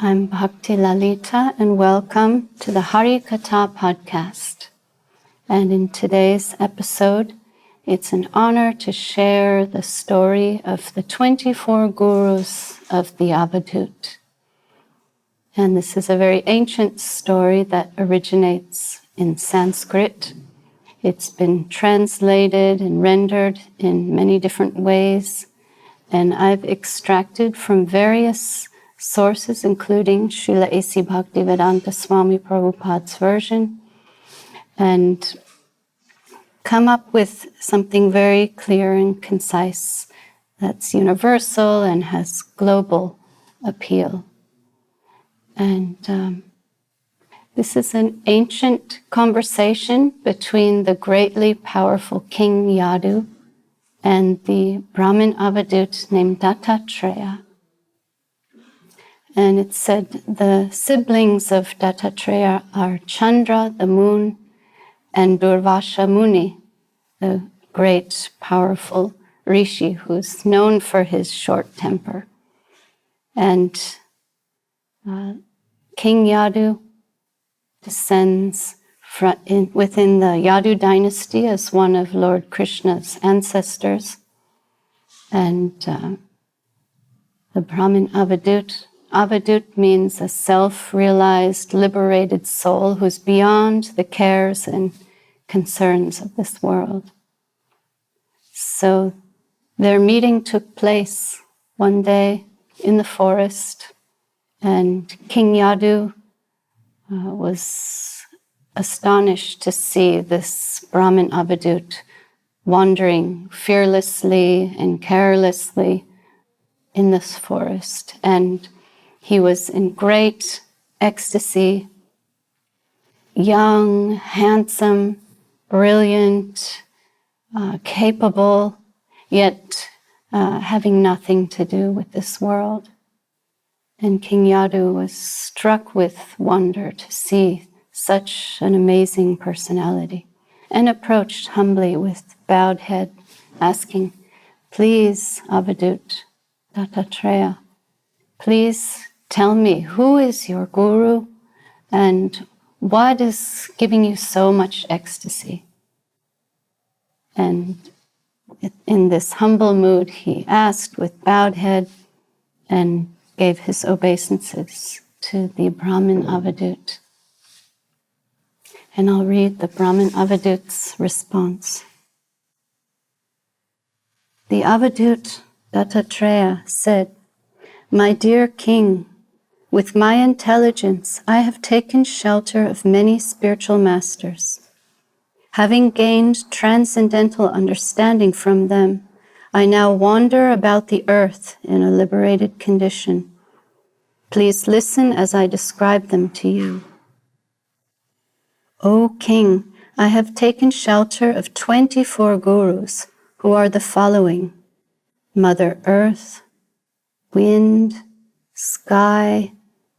I'm Bhakti Lalita, and welcome to the Hari Katha podcast. And in today's episode, it's an honor to share the story of the 24 gurus of the Avadhūt. And this is a very ancient story that originates in Sanskrit. It's been translated and rendered in many different ways, and I've extracted from various sources, including Srila A.C. Bhaktivedanta Swami Prabhupada's version, and come up with something very clear and concise that's universal and has global appeal. And this is an ancient conversation between the greatly powerful King Yadu and the Brahmin Avadhūt named Dattatreya. And it said the siblings of Dattatreya are Chandra, the moon, and Durvasha Muni, the great, powerful rishi who's known for his short temper. And King Yadu descends within the Yadu dynasty as one of Lord Krishna's ancestors. And the Brahmin Avadhūt. Avadhūt means a self-realized, liberated soul who's beyond the cares and concerns of this world. So their meeting took place one day in the forest, and King Yadu was astonished to see this Brahmin Avadhūt wandering fearlessly and carelessly in this forest. And he was in great ecstasy, young, handsome, brilliant, capable, yet having nothing to do with this world. And King Yadu was struck with wonder to see such an amazing personality, and approached humbly with bowed head, asking, "Please, Avadhūt, Dattatreya, please tell me, who is your guru and what is giving you so much ecstasy?" And in this humble mood, he asked with bowed head and gave his obeisances to the Brahmin Avadhūt. And I'll read the Brahmin Avadhūt's response. The Avadhūt, Dattatreya, said, "My dear king, with my intelligence, I have taken shelter of many spiritual masters. Having gained transcendental understanding from them, I now wander about the earth in a liberated condition. Please listen as I describe them to you. O king, I have taken shelter of 24 gurus, who are the following: Mother Earth, wind, sky,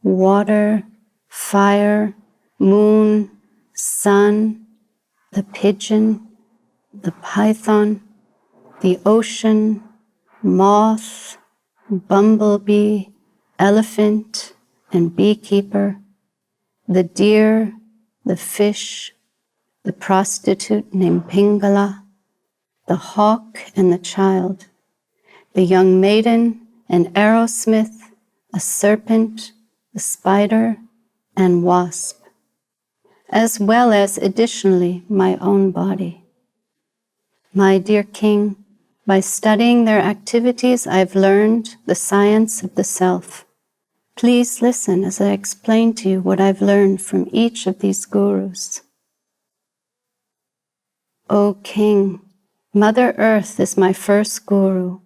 water, fire, moon, sun, the pigeon, the python, the ocean, moth, bumblebee, elephant, and beekeeper, the deer, the fish, the prostitute named Pingala, the hawk and the child, the young maiden and arrowsmith, a serpent, a spider, and wasp, as well as additionally my own body. My dear king, by studying their activities, I've learned the science of the self. Please listen as I explain to you what I've learned from each of these gurus. O king, Mother Earth is my first guru.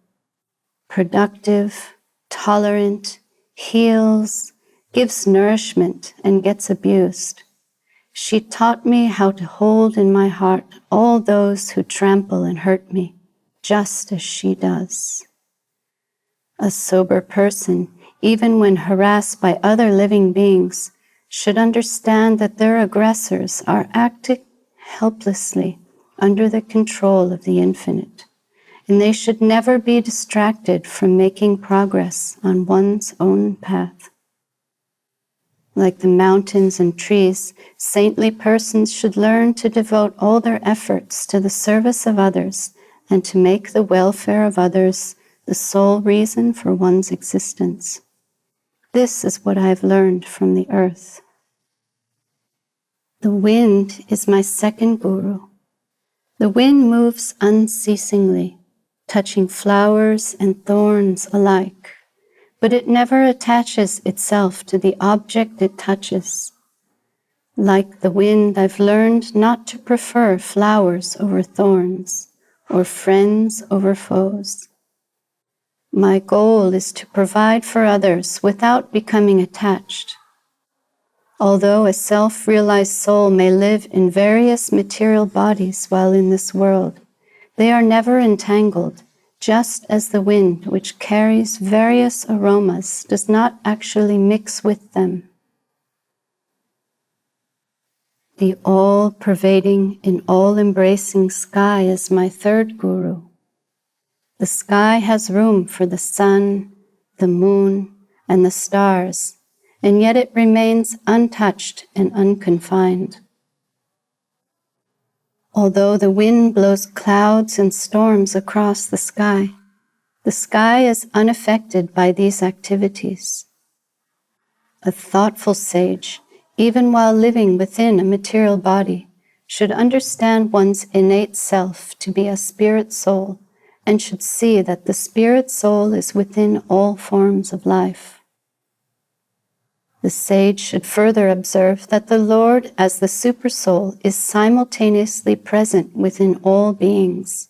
Productive, tolerant, heals, gives nourishment, and gets abused. She taught me how to hold in my heart all those who trample and hurt me, just as she does. A sober person, even when harassed by other living beings, should understand that their aggressors are acting helplessly under the control of the infinite, and they should never be distracted from making progress on one's own path. Like the mountains and trees, saintly persons should learn to devote all their efforts to the service of others and to make the welfare of others the sole reason for one's existence. This is what I have learned from the earth. The wind is my second guru. The wind moves unceasingly, touching flowers and thorns alike, but it never attaches itself to the object it touches. Like the wind, I've learned not to prefer flowers over thorns, or friends over foes. My goal is to provide for others without becoming attached. Although a self-realized soul may live in various material bodies while in this world, they are never entangled, just as the wind, which carries various aromas, does not actually mix with them. The all-pervading and all-embracing sky is my third guru. The sky has room for the sun, the moon, and the stars, and yet it remains untouched and unconfined. Although the wind blows clouds and storms across the sky is unaffected by these activities. A thoughtful sage, even while living within a material body, should understand one's innate self to be a spirit soul and should see that the spirit soul is within all forms of life. The sage should further observe that the Lord, as the Supersoul, is simultaneously present within all beings.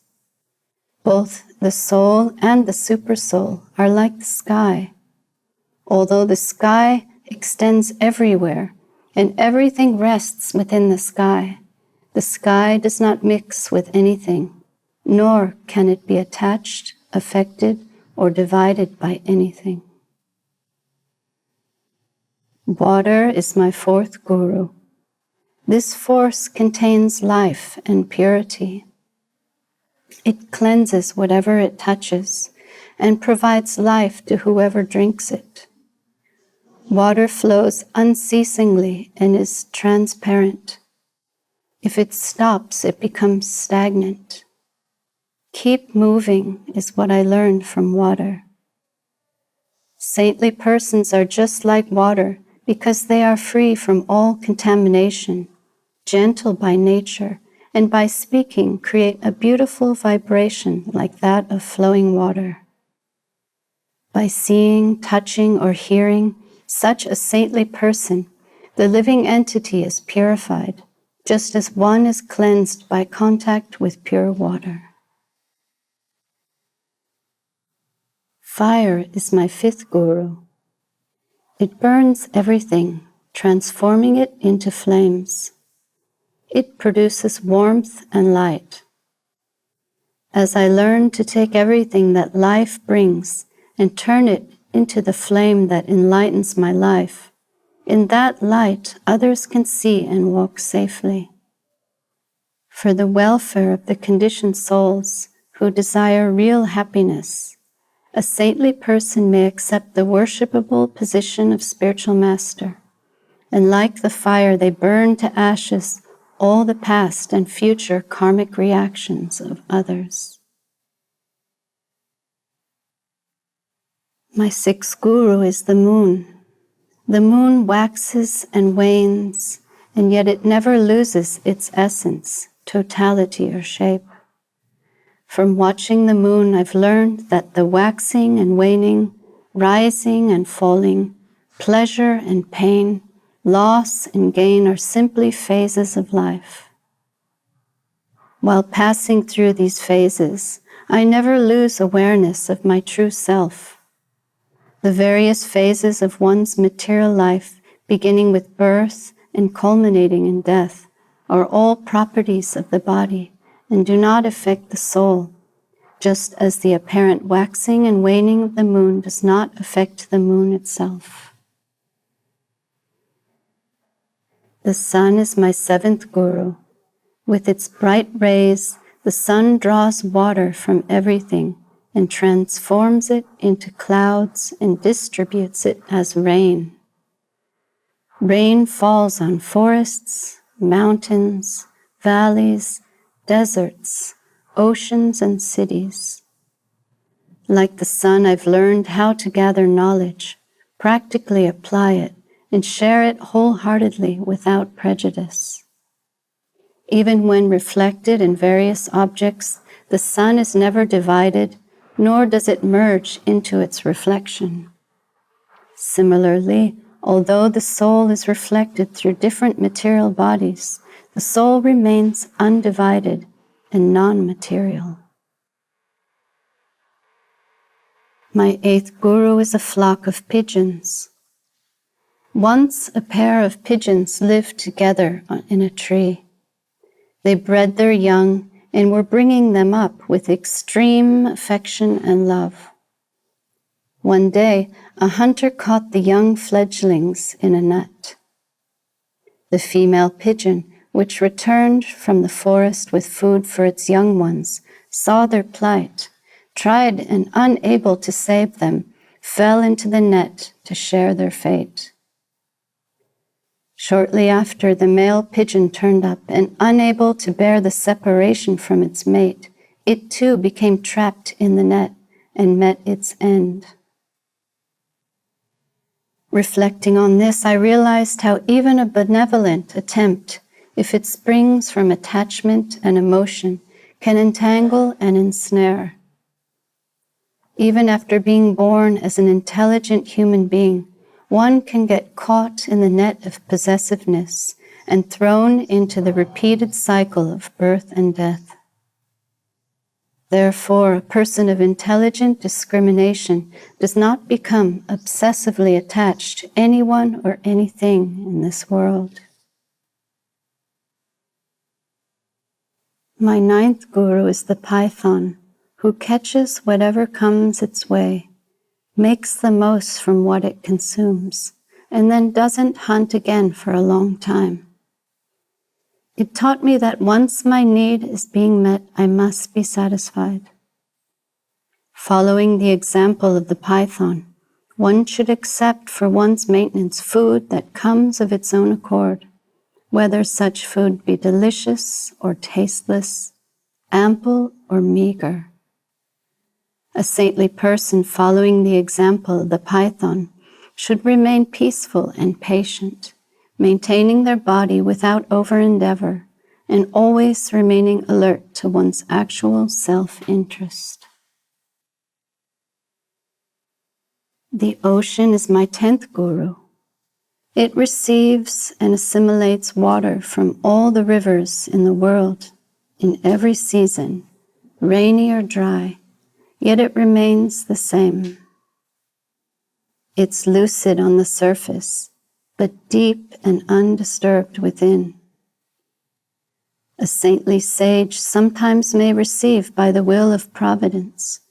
Both the soul and the Supersoul are like the sky. Although the sky extends everywhere and everything rests within the sky does not mix with anything, nor can it be attached, affected, or divided by anything. Water is my fourth guru. This force contains life and purity. It cleanses whatever it touches and provides life to whoever drinks it. Water flows unceasingly and is transparent. If it stops, it becomes stagnant. Keep moving is what I learned from water. Saintly persons are just like water because they are free from all contamination, gentle by nature, and by speaking create a beautiful vibration like that of flowing water. By seeing, touching, or hearing such a saintly person, the living entity is purified, just as one is cleansed by contact with pure water. Fire is my fifth guru. It burns everything, transforming it into flames. It produces warmth and light. As I learn to take everything that life brings and turn it into the flame that enlightens my life, in that light others can see and walk safely. For the welfare of the conditioned souls who desire real happiness, a saintly person may accept the worshipable position of spiritual master, and like the fire they burn to ashes all the past and future karmic reactions of others. My sixth guru is the moon. The moon waxes and wanes, and yet it never loses its essence, totality, or shape. From watching the moon, I've learned that the waxing and waning, rising and falling, pleasure and pain, loss and gain are simply phases of life. While passing through these phases, I never lose awareness of my true self. The various phases of one's material life, beginning with birth and culminating in death, are all properties of the body and do not affect the soul, just as the apparent waxing and waning of the moon does not affect the moon itself. The sun is my seventh guru. With its bright rays, the sun draws water from everything and transforms it into clouds and distributes it as rain. Rain falls on forests, mountains, valleys, deserts, oceans, and cities. Like the sun, I've learned how to gather knowledge, practically apply it, and share it wholeheartedly without prejudice. Even when reflected in various objects, the sun is never divided, nor does it merge into its reflection. Similarly, although the soul is reflected through different material bodies, the soul remains undivided and non-material. My 8th guru is a flock of pigeons. Once a pair of pigeons lived together in a tree. They bred their young and were bringing them up with extreme affection and love. One day, a hunter caught the young fledglings in a net. The female pigeon, which returned from the forest with food for its young ones, saw their plight, tried and unable to save them, fell into the net to share their fate. Shortly after, the male pigeon turned up, and unable to bear the separation from its mate, it too became trapped in the net and met its end. Reflecting on this, I realized how even a benevolent attempt, if it springs from attachment and emotion, can entangle and ensnare. Even after being born as an intelligent human being, one can get caught in the net of possessiveness and thrown into the repeated cycle of birth and death. Therefore, a person of intelligent discrimination does not become obsessively attached to anyone or anything in this world. My 9th guru is the python, who catches whatever comes its way, makes the most from what it consumes, and then doesn't hunt again for a long time. It taught me that once my need is being met, I must be satisfied. Following the example of the python, one should accept for one's maintenance food that comes of its own accord, whether such food be delicious or tasteless, ample or meager. A saintly person following the example of the python should remain peaceful and patient, maintaining their body without over-endeavor, and always remaining alert to one's actual self-interest. The ocean is my 10th guru. It receives and assimilates water from all the rivers in the world, in every season, rainy or dry, yet it remains the same. It's lucid on the surface, but deep and undisturbed within. A saintly sage sometimes may receive by the will of providence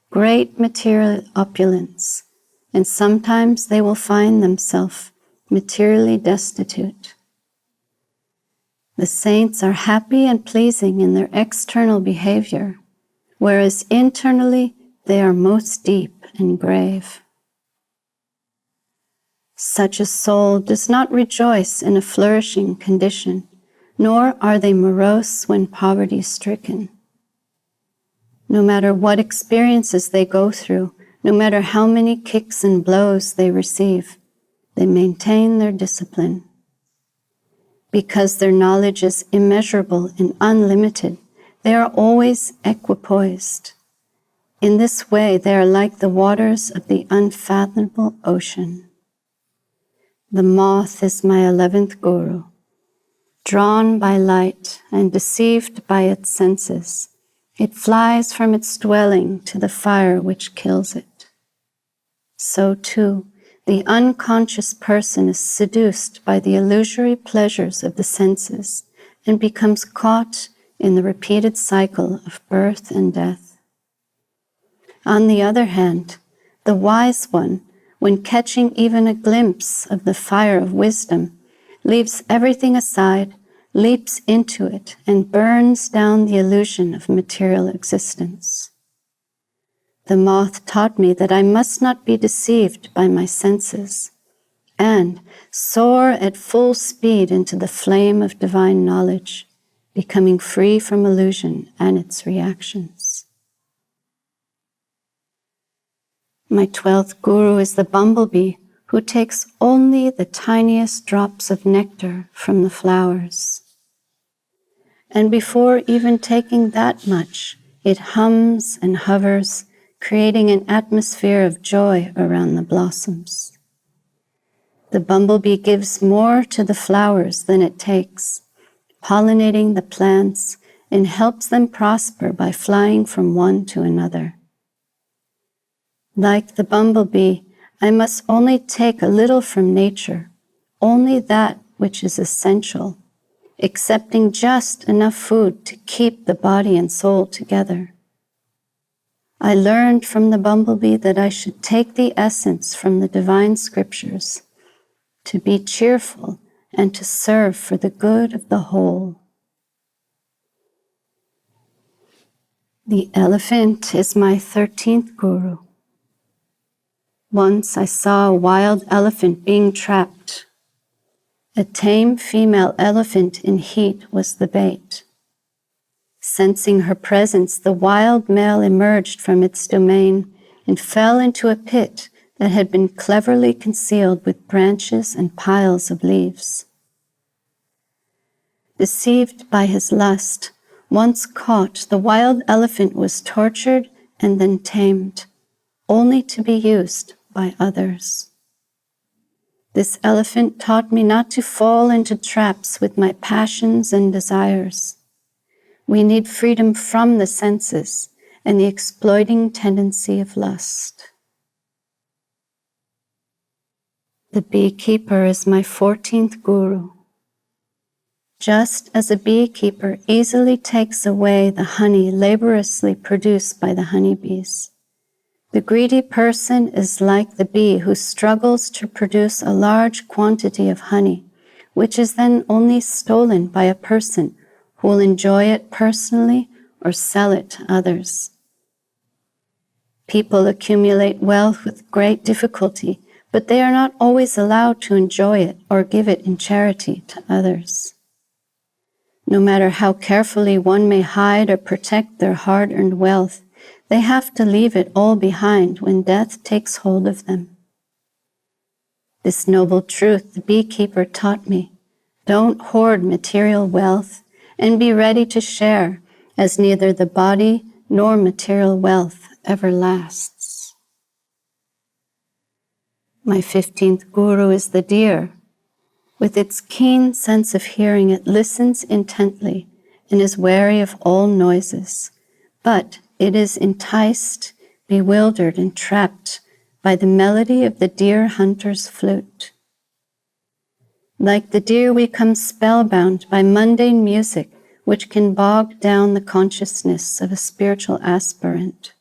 great material opulence, and sometimes they will find themselves materially destitute. The saints are happy and pleasing in their external behavior, whereas internally they are most deep and grave. Such a soul does not rejoice in a flourishing condition, nor are they morose when poverty-stricken. No matter what experiences they go through, no matter how many kicks and blows they receive, they maintain their discipline. Because their knowledge is immeasurable and unlimited, they are always equipoised. In this way, they are like the waters of the unfathomable ocean. The moth is my 11th guru. Drawn by light and deceived by its senses, it flies from its dwelling to the fire which kills it. So too, the unconscious person is seduced by the illusory pleasures of the senses and becomes caught in the repeated cycle of birth and death. On the other hand, the wise one, when catching even a glimpse of the fire of wisdom, leaves everything aside, leaps into it, and burns down the illusion of material existence. The moth taught me that I must not be deceived by my senses. and soar at full speed into the flame of divine knowledge, becoming free from illusion and its reactions. My 12th guru is the bumblebee who takes only the tiniest drops of nectar from the flowers. And before even taking that much, it hums and hovers, creating an atmosphere of joy around the blossoms. The bumblebee gives more to the flowers than it takes, pollinating the plants, and helps them prosper by flying from one to another. Like the bumblebee, I must only take a little from nature, only that which is essential, accepting just enough food to keep the body and soul together. I learned from the bumblebee that I should take the essence from the divine scriptures, to be cheerful and to serve for the good of the whole. The elephant is my 13th guru. Once I saw a wild elephant being trapped. A tame female elephant in heat was the bait. Sensing her presence, the wild male emerged from its domain and fell into a pit that had been cleverly concealed with branches and piles of leaves. Deceived by his lust, once caught, the wild elephant was tortured and then tamed, only to be used by others. This elephant taught me not to fall into traps with my passions and desires. We need freedom from the senses and the exploiting tendency of lust. The beekeeper is my 14th guru. Just as a beekeeper easily takes away the honey laboriously produced by the honeybees, the greedy person is like the bee who struggles to produce a large quantity of honey, which is then only stolen by a person who will enjoy it personally or sell it to others. People accumulate wealth with great difficulty, but they are not always allowed to enjoy it or give it in charity to others. No matter how carefully one may hide or protect their hard-earned wealth, they have to leave it all behind when death takes hold of them. This noble truth the beekeeper taught me. Don't hoard material wealth and be ready to share, as neither the body nor material wealth ever lasts. My 15th guru is the deer. With its keen sense of hearing, it listens intently and is wary of all noises, but it is enticed, bewildered, and trapped by the melody of the deer hunter's flute. Like the deer, we come spellbound by mundane music, which can bog down the consciousness of a spiritual aspirant.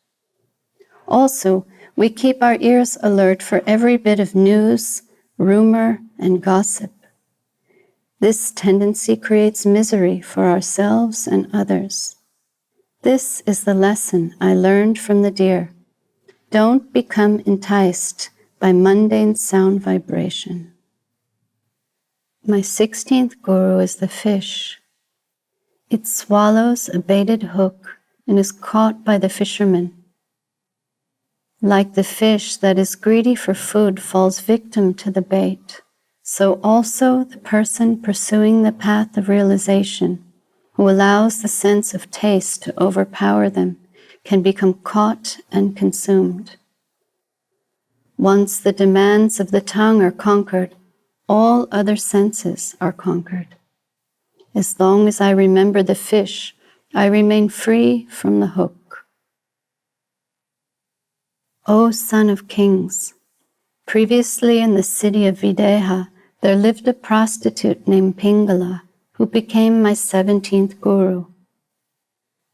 Also, we keep our ears alert for every bit of news, rumor, and gossip. This tendency creates misery for ourselves and others. This is the lesson I learned from the deer. Don't become enticed by mundane sound vibration. My 16th guru is the fish. It swallows a baited hook and is caught by the fisherman. Like the fish that is greedy for food falls victim to the bait, so also the person pursuing the path of realization, who allows the sense of taste to overpower them, can become caught and consumed. Once the demands of the tongue are conquered, all other senses are conquered. As long as I remember the fish, I remain free from the hook. O son of kings, previously in the city of Videha, there lived a prostitute named Pingala, who became my 17th guru.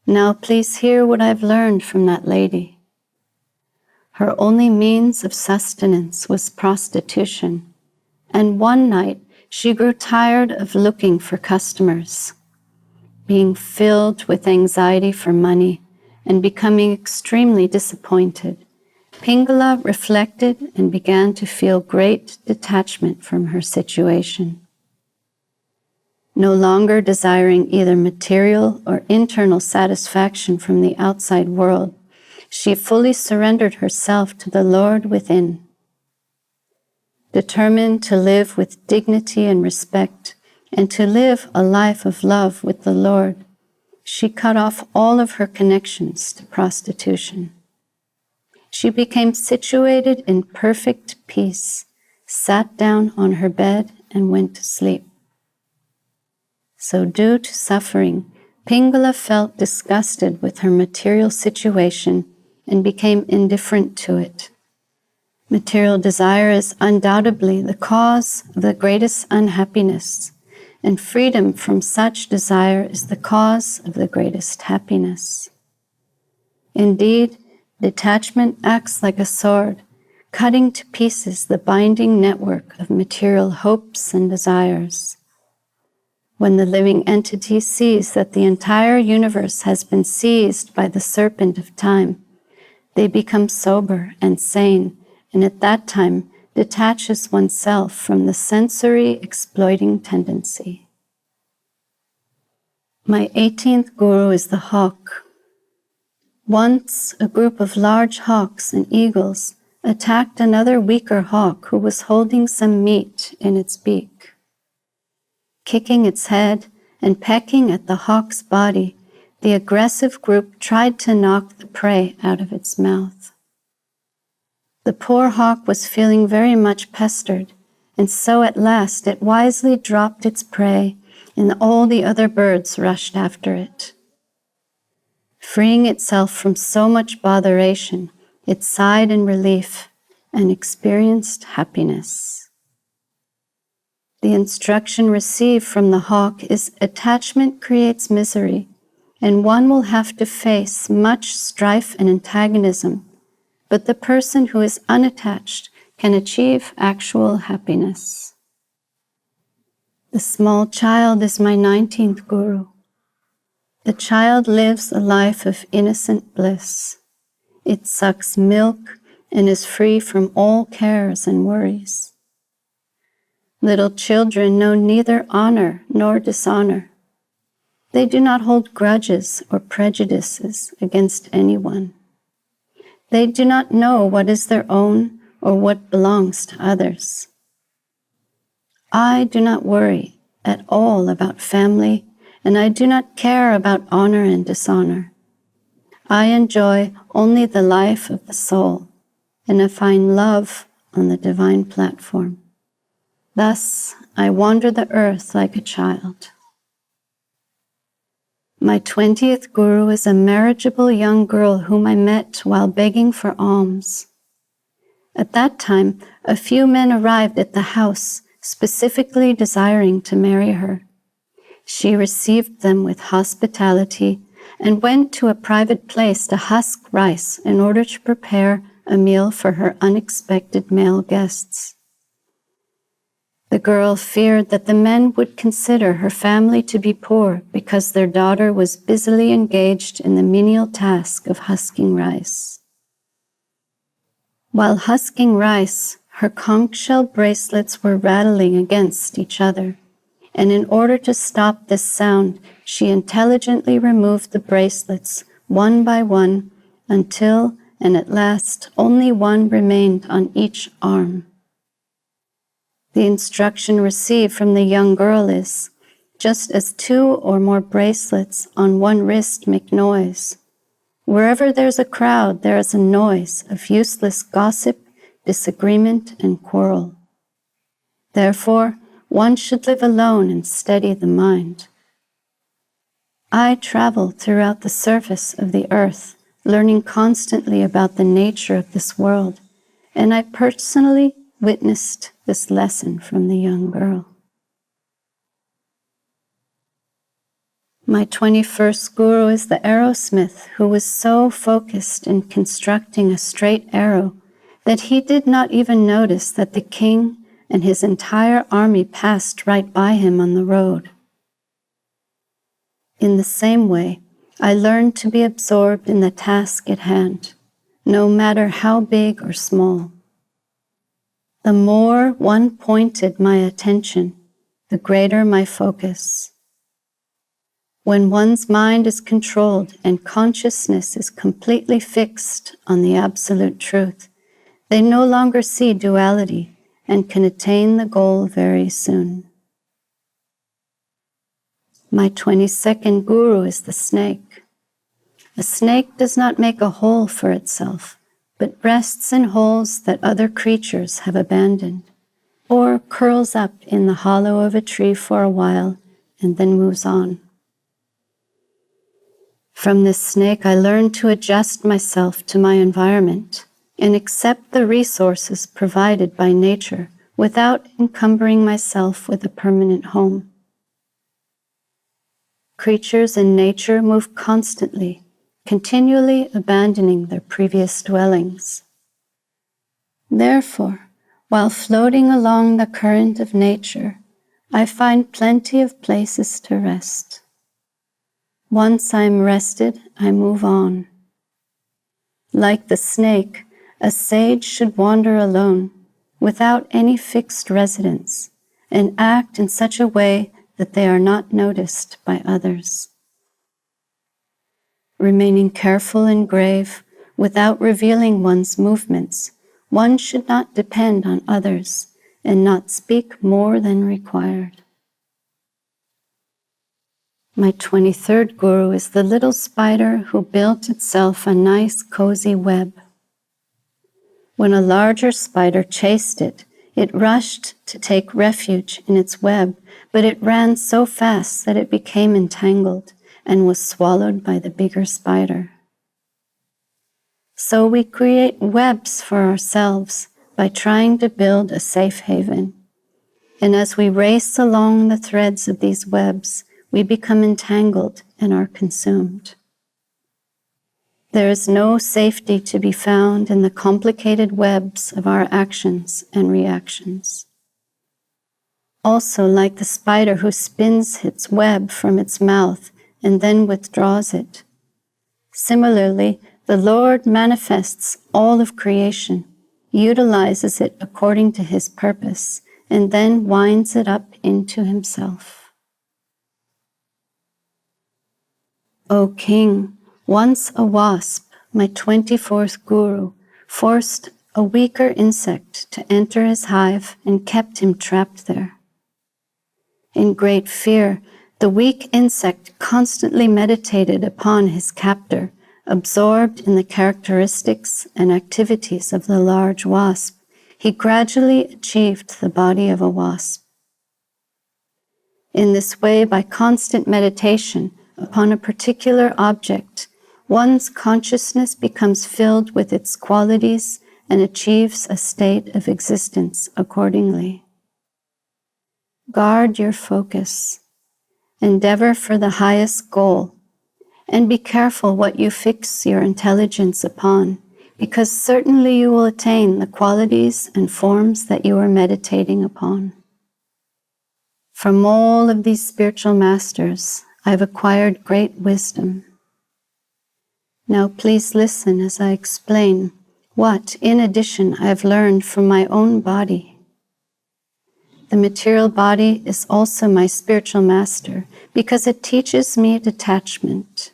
Now please hear what I've learned from that lady. Her only means of sustenance was prostitution, and one night she grew tired of looking for customers. Being filled with anxiety for money and becoming extremely disappointed, Pingala reflected and began to feel great detachment from her situation. No longer desiring either material or internal satisfaction from the outside world, she fully surrendered herself to the Lord within. Determined to live with dignity and respect, and to live a life of love with the Lord, she cut off all of her connections to prostitution. She became situated in perfect peace, sat down on her bed, and went to sleep. So due to suffering, Pingala felt disgusted with her material situation and became indifferent to it. Material desire is undoubtedly the cause of the greatest unhappiness, and freedom from such desire is the cause of the greatest happiness. Indeed, detachment acts like a sword, cutting to pieces the binding network of material hopes and desires. When the living entity sees that the entire universe has been seized by the serpent of time, they become sober and sane, and at that time detaches oneself from the sensory exploiting tendency. My 18th guru is the hawk. Once a group of large hawks and eagles attacked another weaker hawk who was holding some meat in its beak. Kicking its head and pecking at the hawk's body, the aggressive group tried to knock the prey out of its mouth. The poor hawk was feeling very much pestered, and so at last it wisely dropped its prey, and all the other birds rushed after it. Freeing itself from so much botheration, it sighed in relief and experienced happiness. The instruction received from the hawk is attachment creates misery, and one will have to face much strife and antagonism, but the person who is unattached can achieve actual happiness. The small child is my 19th guru. The child lives a life of innocent bliss. It sucks milk and is free from all cares and worries. Little children know neither honor nor dishonor. They do not hold grudges or prejudices against anyone. They do not know what is their own or what belongs to others. I do not worry at all about family, and I do not care about honor and dishonor. I enjoy only the life of the soul, and I find love on the divine platform. Thus, I wander the earth like a child. My 20th guru is a marriageable young girl whom I met while begging for alms. At that time, a few men arrived at the house, specifically desiring to marry her. She received them with hospitality and went to a private place to husk rice in order to prepare a meal for her unexpected male guests. The girl feared that the men would consider her family to be poor because their daughter was busily engaged in the menial task of husking rice. While husking rice, her conch shell bracelets were rattling against each other, and in order to stop this sound, she intelligently removed the bracelets one by one until, and at last, only one remained on each arm. The instruction received from the young girl is, just as two or more bracelets on one wrist make noise, wherever there's a crowd, there is a noise of useless gossip, disagreement, and quarrel. Therefore, one should live alone and steady the mind. I travel throughout the surface of the earth, learning constantly about the nature of this world, and I personally witnessed this lesson from the young girl. My 21st guru is the arrowsmith who was so focused in constructing a straight arrow that he did not even notice that the king and his entire army passed right by him on the road. In the same way, I learned to be absorbed in the task at hand, no matter how big or small. The more one pointed my attention, the greater my focus. When one's mind is controlled and consciousness is completely fixed on the absolute truth, they no longer see duality and can attain the goal very soon. My 22nd guru is the snake. A snake does not make a hole for itself, but rests in holes that other creatures have abandoned, or curls up in the hollow of a tree for a while and then moves on. From this snake, I learned to adjust myself to my environment and accept the resources provided by nature without encumbering myself with a permanent home. Creatures in nature move constantly, continually abandoning their previous dwellings. Therefore, while floating along the current of nature, I find plenty of places to rest. Once I'm rested, I move on. Like the snake, a sage should wander alone, without any fixed residence, and act in such a way that they are not noticed by others. Remaining careful and grave, without revealing one's movements, one should not depend on others and not speak more than required. My 23rd guru is the little spider who built itself a nice cozy web. When a larger spider chased it, it rushed to take refuge in its web, but it ran so fast that it became entangled and was swallowed by the bigger spider. So we create webs for ourselves by trying to build a safe haven. And as we race along the threads of these webs, we become entangled and are consumed. There is no safety to be found in the complicated webs of our actions and reactions. Also, like the spider who spins its web from its mouth and then withdraws it, similarly, the Lord manifests all of creation, utilizes it according to his purpose, and then winds it up into himself. O King, once a wasp, my 24th guru, forced a weaker insect to enter his hive and kept him trapped there. In great fear, the weak insect constantly meditated upon his captor, absorbed in the characteristics and activities of the large wasp. He gradually achieved the body of a wasp. In this way, by constant meditation upon a particular object, one's consciousness becomes filled with its qualities and achieves a state of existence accordingly. Guard your focus. Endeavor for the highest goal, and be careful what you fix your intelligence upon, because certainly you will attain the qualities and forms that you are meditating upon. From all of these spiritual masters, I have acquired great wisdom. Now please listen as I explain what, in addition, I have learned from my own body. The material body is also my spiritual master because it teaches me detachment.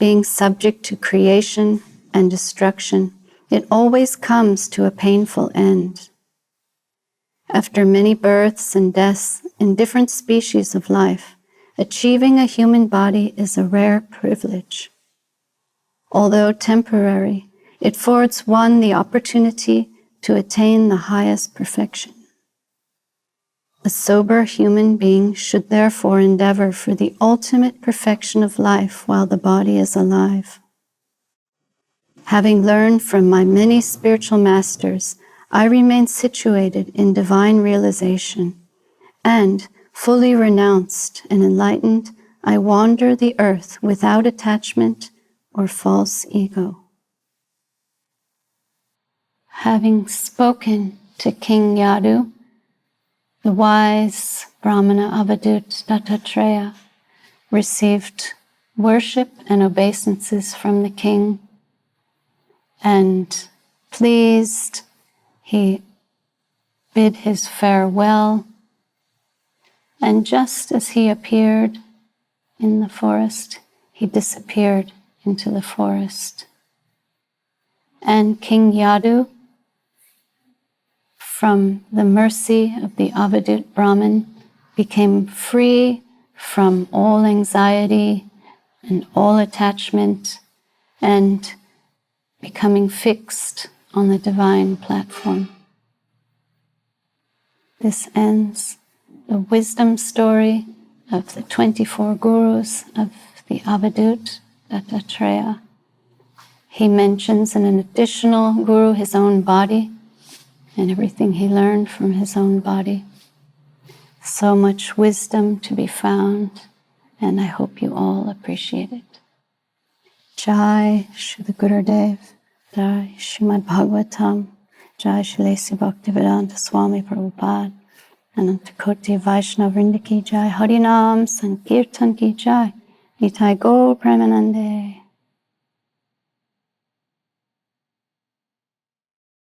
Being subject to creation and destruction, it always comes to a painful end. After many births and deaths in different species of life, achieving a human body is a rare privilege. Although temporary, it affords one the opportunity to attain the highest perfection. A sober human being should therefore endeavor for the ultimate perfection of life while the body is alive. Having learned from my many spiritual masters, I remain situated in divine realization, and, fully renounced and enlightened, I wander the earth without attachment or false ego. Having spoken to King Yadu, the wise Brahmana Avadhūt Dattatreya received worship and obeisances from the king. And pleased, he bid his farewell. And just as he appeared in the forest, he disappeared into the forest. And King Yadu, from the mercy of the Avadhūt Brahmin, became free from all anxiety and all attachment, and becoming fixed on the divine platform. This ends the wisdom story of the 24 gurus of the Avadhūt Dattatreya. He mentions in an additional guru his own body and everything he learned from his own body. So much wisdom to be found, and I hope you all appreciate it. Jai Shri Gurudev, Jai Srimad Bhagavatam, Jai Shri Bhaktivedanta Swami Prabhupada, Anantakoti Vaishnava Vrinda ki Jai, Harinam Sankirtan ki Jai, Nitai Gaur Premanande.